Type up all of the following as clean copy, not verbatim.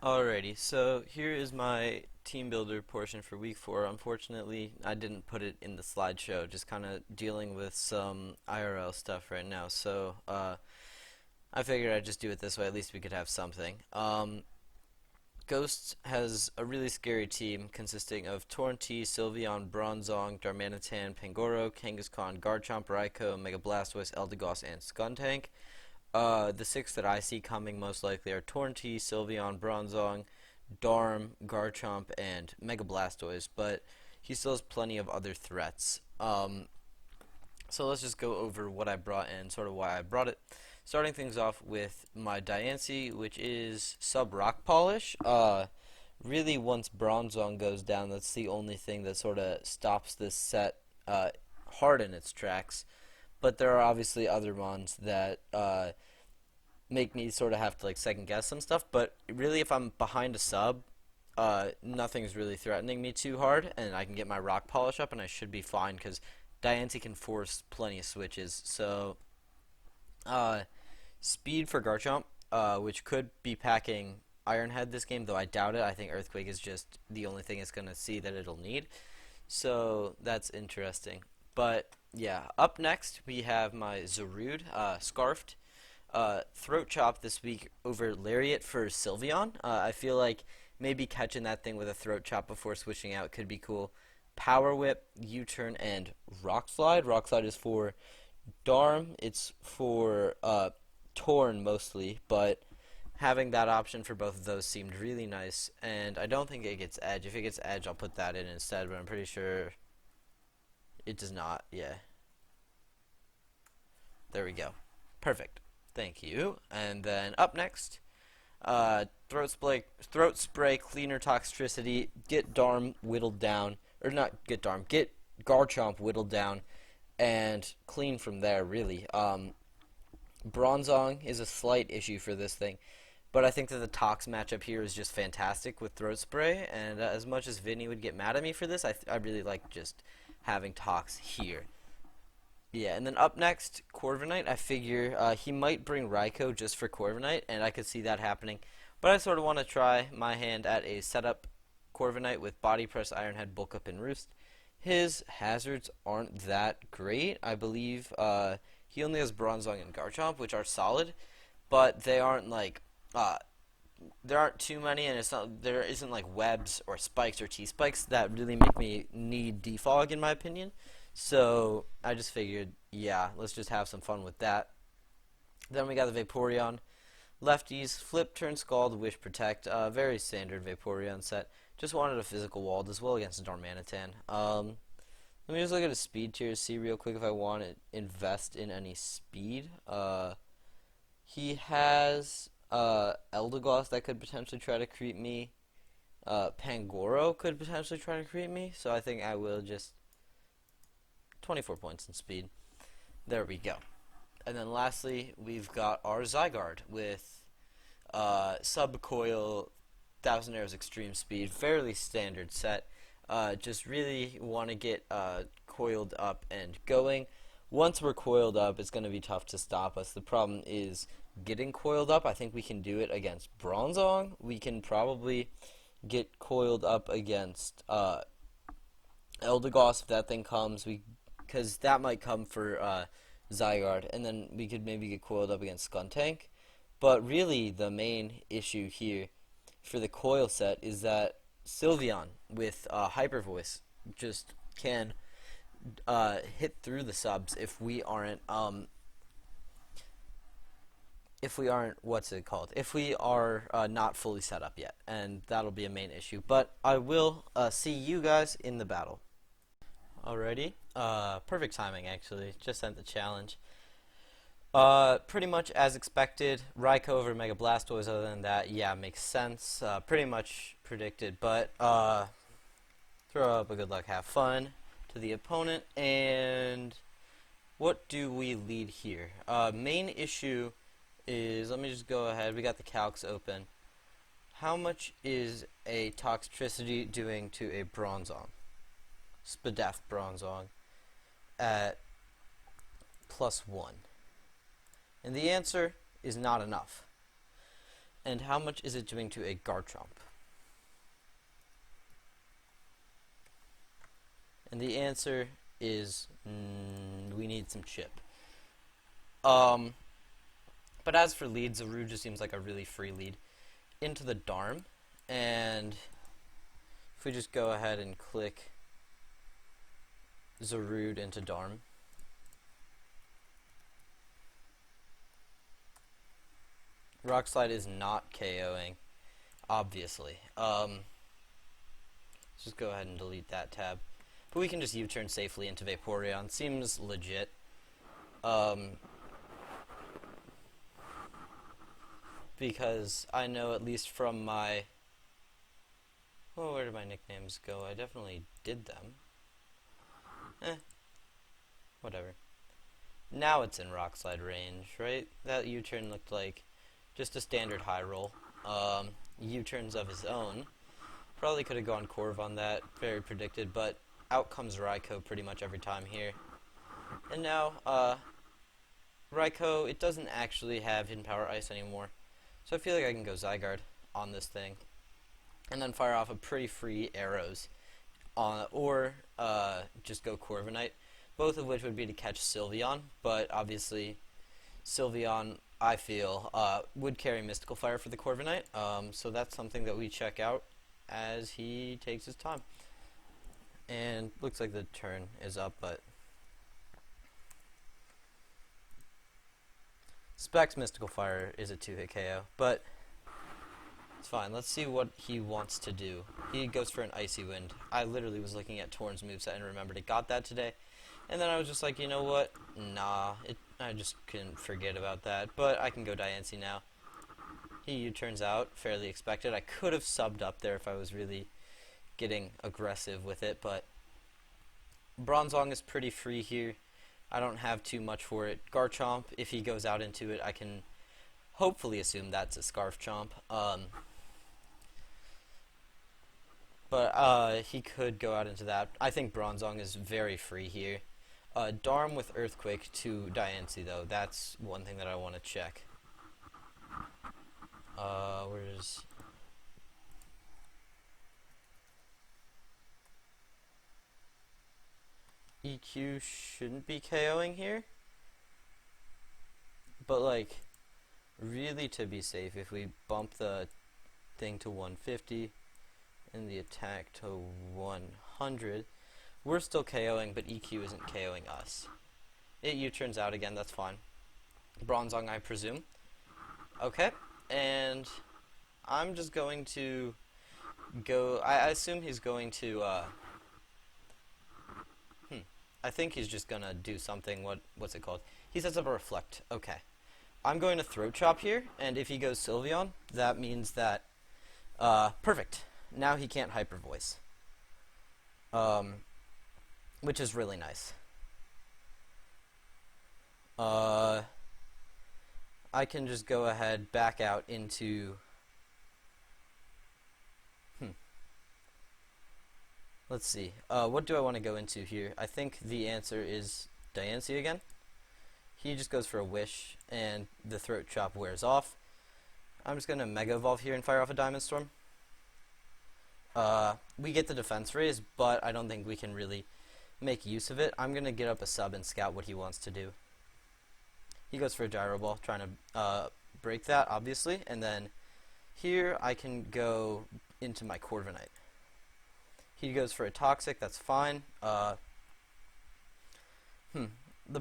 Alrighty, so here is my team builder portion for week 4. Unfortunately, I didn't put it in the slideshow, just kind of dealing with some IRL stuff right now. So I figured I'd just do it this way, at least we could have something. Ghost has a really scary team consisting of Torrentee, Sylveon, Bronzong, Darmanitan, Pangoro, Kangaskhan, Garchomp, Raikou, Mega Blastoise, Eldegoss, and Skuntank. The six that I see coming most likely are Torrentee, Sylveon, Bronzong, Darm, Garchomp, and Mega Blastoise, but he still has plenty of other threats. So let's just go over what I brought and sort of why I brought it. Starting things off with my Diancie, which is sub Rock Polish. Really, once Bronzong goes down, that's the only thing that sort of stops this set hard in its tracks. But there are obviously other mons that make me sort of have to like second guess some stuff. But really, if I'm behind a sub, nothing's really threatening me too hard, and I can get my rock polish up, and I should be fine because Diancie can force plenty of switches. So, uh, speed for Garchomp, which could be packing Iron Head this game, though I doubt it. I think Earthquake is just the only thing it's gonna see that it'll need. So that's interesting. But yeah, up next we have my Zarude, Scarfed. Throat Chop this week over Lariat for Sylveon. I feel like maybe catching that thing with a Throat Chop before switching out could be cool. Power Whip, U-Turn, and Rock Slide. Rock Slide is for Darm. It's for Torn mostly, but having that option for both of those seemed really nice. And I don't think it gets Edge. If it gets Edge, I'll put that in instead, but I'm pretty sure it does not. Yeah. There we go. Perfect. Thank you. And then up next, throat spray, cleaner toxicity, get Darm whittled down, or not get Darm, get Garchomp whittled down, and clean from there. Really, Bronzong is a slight issue for this thing, but I think that the Tox matchup here is just fantastic with throat spray. And as much as Vinny would get mad at me for this, I really like just having Tox here. Yeah, and then up next, Corviknight. I figure he might bring Raikou just for Corviknight, and I could see that happening. But I sort of want to try my hand at a setup Corviknight with Body Press, Iron Head, Bulk Up, and Roost. His hazards aren't that great. I believe he only has Bronzong and Garchomp, which are solid, but they aren't like there aren't too many, and there isn't like webs or spikes or T-spikes that really make me need defog in my opinion. So I just figured, yeah, let's just have some fun with that. Then we got the Vaporeon. Lefties, Flip, Turn, Scald, Wish, Protect. Very standard Vaporeon set. Just wanted a physical walled as well against Darmanitan. Let me just look at his speed tier to see real quick if I want to invest in any speed. He has Eldegoss that could potentially try to creep me. Pangoro could potentially try to creep me. So I think I will just 24 points in speed. There we go. And then lastly, we've got our Zygarde with Subcoil, Thousand Arrows Extreme Speed, fairly standard set. Just really want to get coiled up and going. Once we're coiled up, it's going to be tough to stop us. The problem is getting coiled up. I think we can do it against Bronzong. We can probably get coiled up against Eldegoss if that thing comes. Because that might come for Zygarde, and then we could maybe get coiled up against Skuntank. But really, the main issue here for the coil set is that Sylveon with Hyper Voice just can hit through the subs if we aren't what's it called? If we are not fully set up yet, and that'll be a main issue. But I will see you guys in the battle. Alrighty. Perfect timing, actually. Just sent the challenge. Pretty much as expected. Raikou over Mega Blastoise. Other than that, yeah, makes sense. Pretty much predicted. But throw up a good luck, have fun to the opponent. And what do we lead here? Main issue is, let me just go ahead. We got the calcs open. How much is a Toxtricity doing to a Bronzong? Spadef Bronzong at +1. And the answer is not enough. And how much is it doing to a Garchomp? And the answer is we need some chip. But as for leads, Zeraoras just seems like a really free lead into the Darm. And if we just go ahead and click Zeraoras into Darm, Rock Slide is not KOing, obviously. Let's just go ahead and delete that tab. But we can just U-turn safely into Vaporeon. Seems legit. Because I know, at least from my... Oh, where did my nicknames go? I definitely did them. Whatever. Now it's in Rock Slide range, right? That U-turn looked like just a standard high roll. U-turns of his own. Probably could have gone Corv on that, very predicted, but out comes Raikou pretty much every time here. And now, Raikou, it doesn't actually have Hidden Power Ice anymore. So I feel like I can go Zygarde on this thing. And then fire off a pretty free arrows. Or just go Corviknight. Both of which would be to catch Sylveon, but obviously Sylveon, I feel, would carry Mystical Fire for the Corviknight. So that's something that we check out as he takes his time. And looks like the turn is up, but Specs Mystical Fire is a 2-hit KO, but it's fine. Let's see what he wants to do. He goes for an Icy Wind. I literally was looking at Torn's moveset and remembered it got that today. And then I was just like, you know what? Nah, I just couldn't forget about that. But I can go Diancie now. He U-turns out, fairly expected. I could have subbed up there if I was really getting aggressive with it, but Bronzong is pretty free here. I don't have too much for it. Garchomp, if he goes out into it, I can hopefully assume that's a Scarf Chomp. But he could go out into that. I think Bronzong is very free here. Darm with Earthquake to Diancie, though. That's one thing that I want to check. Where's... EQ shouldn't be KOing here. But, like, really to be safe, if we bump the thing to 150 and the attack to 100, we're still KOing, but EQ isn't KOing us. It U-turns out again, that's fine. Bronzong, I presume. Okay, and I'm just going to go... I assume he's going to... I think he's just gonna do something. What's it called? He sets up a Reflect. Okay. I'm going to Throat Chop here, and if he goes Sylveon, that means that... perfect. Now he can't Hyper Voice. Which is really nice. I can just go ahead, back out into... Let's see. What do I want to go into here? I think the answer is Diancie again. He just goes for a Wish, and the Throat Chop wears off. I'm just going to Mega Evolve here and fire off a Diamond Storm. We get the defense raise, but I don't think we can really make use of it. I'm going to get up a sub and scout what he wants to do. He goes for a Gyro Ball, trying to break that, obviously. And then here I can go into my Corviknight. He goes for a Toxic, that's fine. The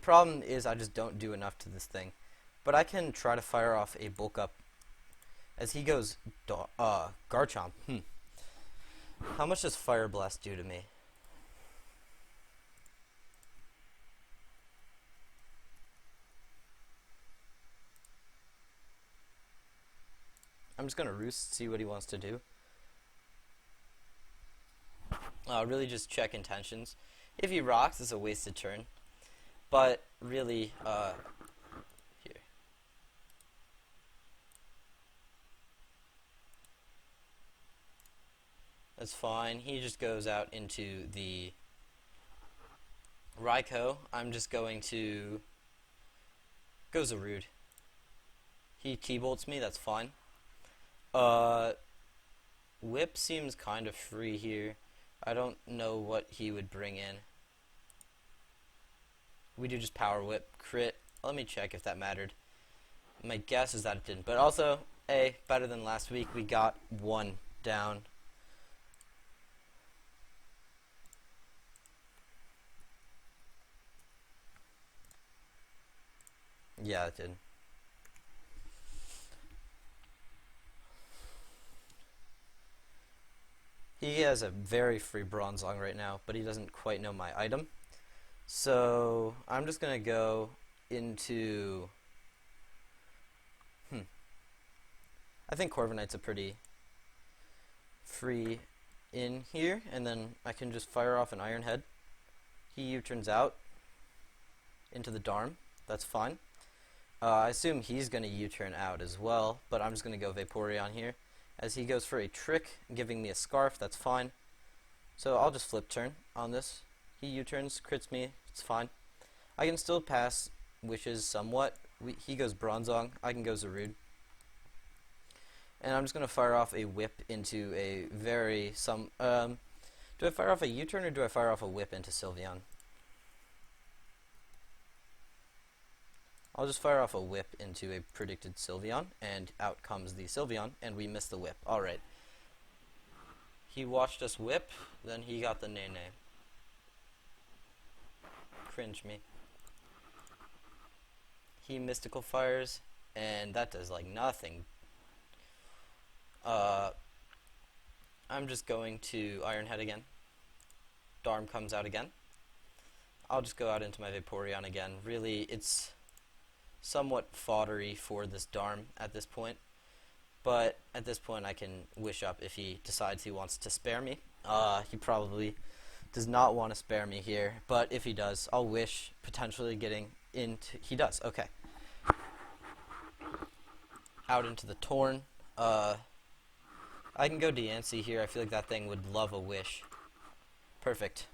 problem is I just don't do enough to this thing. But I can try to fire off a Bulk Up as he goes Garchomp. How much does Fire Blast do to me? I'm just going to Roost, see what he wants to do. Really just check intentions. If he rocks, it's a wasted turn. But really, here. That's fine. He just goes out into the Raikou. I'm just going to go Zeraoras. He T-bolts me, that's fine. Uh, Whip seems kind of free here. I don't know what he would bring in. We do just power whip, crit. Let me check if that mattered. My guess is that it didn't. But also, better than last week. We got one down. Yeah, it did. He has a very free Bronzong right now, but he doesn't quite know my item. So I'm just going to go into... I think Corviknight's a pretty free in here, and then I can just fire off an Iron Head. He U-turns out into the Darm. That's fine. I assume he's going to U-turn out as well, but I'm just going to go Vaporeon here. As he goes for a Trick, giving me a Scarf, that's fine. So I'll just flip turn on this. He U-turns, crits me, it's fine. I can still pass Wishes somewhat. He goes Bronzong, I can go Zarude. And I'm just going to fire off a Whip into a do I fire off a U-turn or do I fire off a Whip into Sylveon? I'll just fire off a Whip into a predicted Sylveon, and out comes the Sylveon, and we missed the Whip. Alright. He watched us whip, then he got the Nene. Cringe me. He Mystical Fires, and that does like nothing. I'm just going to Iron Head again. Darm comes out again. I'll just go out into my Vaporeon again. Really, it's somewhat foddery for this Darm at this point. But at this point I can Wish Up if he decides he wants to spare me. He probably does not want to spare me here, but if he does, I'll Wish, potentially getting into... He does, okay. Out into the Torn. I can go Diancie here. I feel like that thing would love a Wish. Perfect.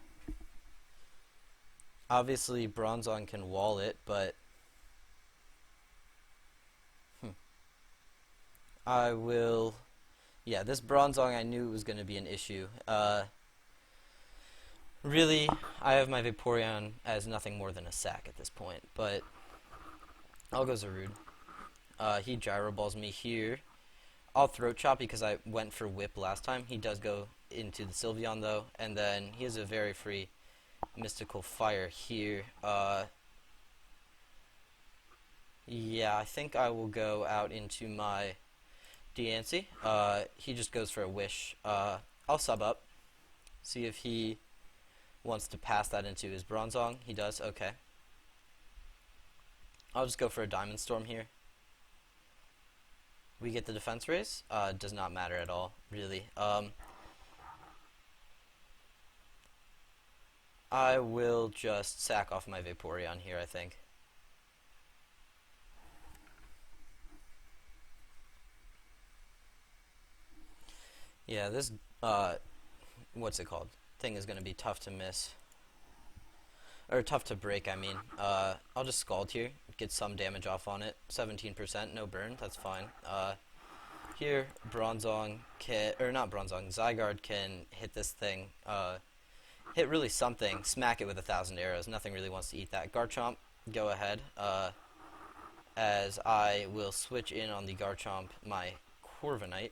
Obviously, Bronzong can wall it, but... I will... Yeah, this Bronzong I knew was going to be an issue. Really, I have my Vaporeon as nothing more than a sack at this point, but I'll go Zarude. He Gyro Balls me here. I'll Throat Chop because I went for Whip last time. He does go into the Sylveon though, and then he has a very free Mystical Fire here. Yeah, I think I will go out into my Diancie. He just goes for a Wish. I'll sub up, see if he wants to pass that into his Bronzong. He does, okay. I'll just go for a Diamond Storm here. We get the defense raise. Does not matter at all, really. I will just sack off my Vaporeon here, I think. Yeah, this, what's it called? Thing is going to be tough to miss. Or tough to break, I mean. I'll just Scald here, get some damage off on it. 17%, no burn, that's fine. Here, Bronzong can, or not Bronzong, Zygarde can hit this thing, hit really something, smack it with 1,000 arrows. Nothing really wants to eat that. Garchomp, go ahead, as I will switch in on the Garchomp my Corviknight,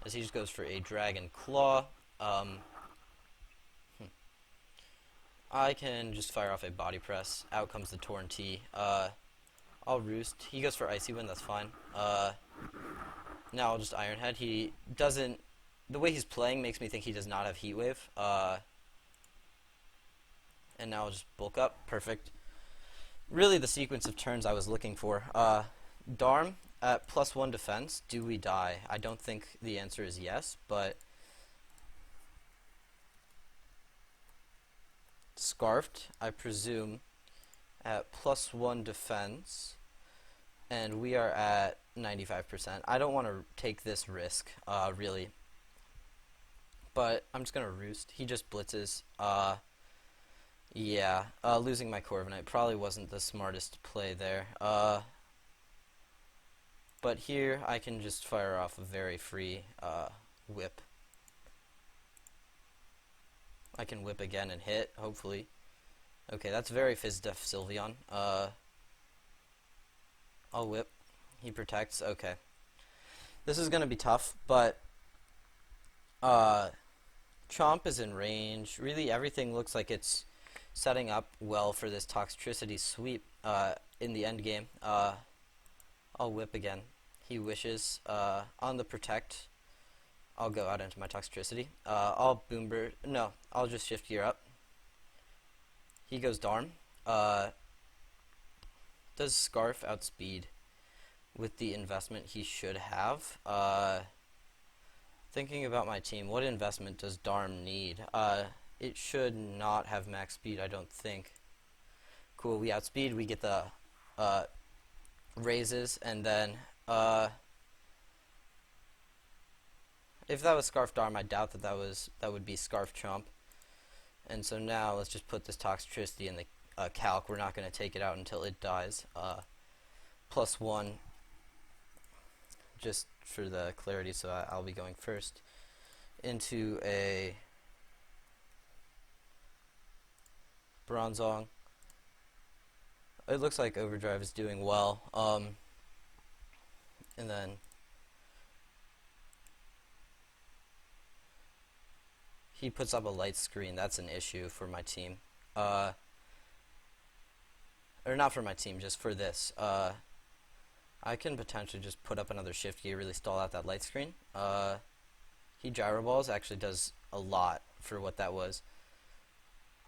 as he just goes for a Dragon Claw. I can just fire off a Body Press. Out comes the Torn T. I'll Roost. He goes for Icy Wind, that's fine. Now I'll just Iron Head. He doesn't... The way he's playing makes me think he does not have Heat Wave. And now I'll just bulk up. Perfect. Really the sequence of turns I was looking for. Darm at +1 defense. Do we die? I don't think the answer is yes, but... Scarfed, I presume, at +1 defense, and we are at 95%. I don't want to take this risk, really, but I'm just going to Roost. He just blitzes. Yeah, losing my Corviknight probably wasn't the smartest play there. But here I can just fire off a very free whip. I can whip again and hit, hopefully. Okay, that's very Fizdef Sylveon. I'll whip. He protects. Okay. This is going to be tough, but Chomp is in range. Really, everything looks like it's setting up well for this Toxtricity sweep in the end game. I'll whip again. He wishes. On the protect, I'll go out into my Toxtricity. I'll Boomber. No, I'll just shift gear up. He goes Darm. Does Scarf outspeed with the investment he should have? Thinking about my team, what investment does Darm need? It should not have max speed, I don't think. Cool, we outspeed, we get the raises, and then if that was Scarf Darm, I doubt that would be Scarf Chomp. And so now let's just put this Toxtricity in the calc. We're not going to take it out until it dies. +1, just for the clarity, so I'll be going first into a Bronzong. It looks like Overdrive is doing well. And then he puts up a light screen. That's an issue for my team. Or not for my team, just for this. I can potentially just put up another shift gear, really stall out that light screen. He Gyro Balls actually does a lot for what that was.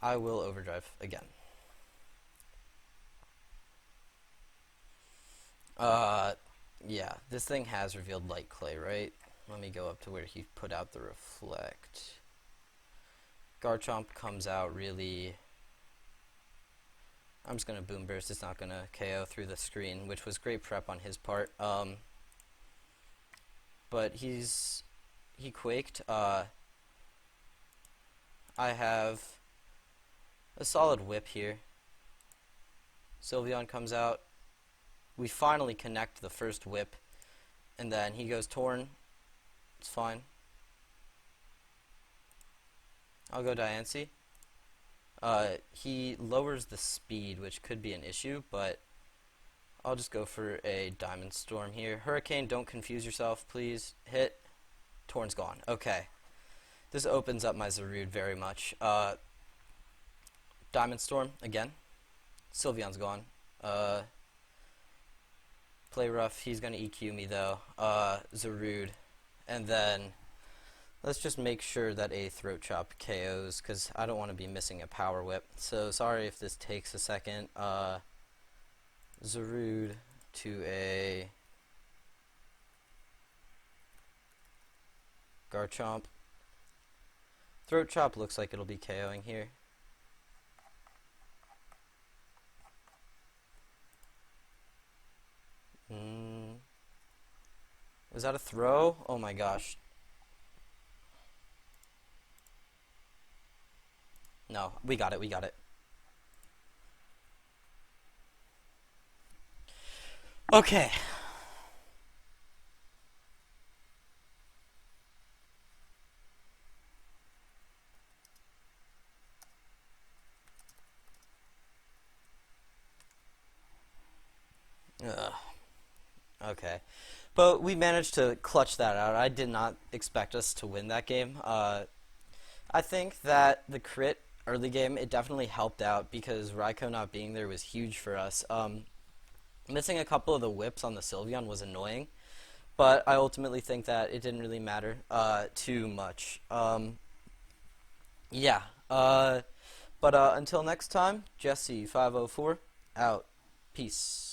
I will Overdrive again. Yeah, this thing has revealed Light Clay, right? Let me go up to where he put out the Reflect. Garchomp comes out really... I'm just going to Boom Burst. It's not going to KO through the screen, which was great prep on his part. But he Quaked. I have a solid whip here. Sylveon comes out. We finally connect the first whip, and then he goes Torn. It's fine. I'll go Diancie. He lowers the speed, which could be an issue, but I'll just go for a Diamond Storm here. Hurricane, don't confuse yourself, please. Hit. Torn's gone. Okay. This opens up my Zarude very much. Diamond Storm, again. Sylveon's gone. Play rough. He's going to EQ me, though. Zarude. And then let's just make sure that a Throat Chop KOs, because I don't want to be missing a Power Whip. So sorry if this takes a second. Zarude to a Garchomp. Throat Chop looks like it'll be KOing here. Was that a throw? Oh my gosh. No, we got it, we got it. Okay. Ugh. Okay. But we managed to clutch that out. I did not expect us to win that game. I think that the crit early game, it definitely helped out because Raikou not being there was huge for us. Missing a couple of the whips on the Sylveon was annoying, but I ultimately think that it didn't really matter too much. Yeah. But until next time, Jesse504 out. Peace.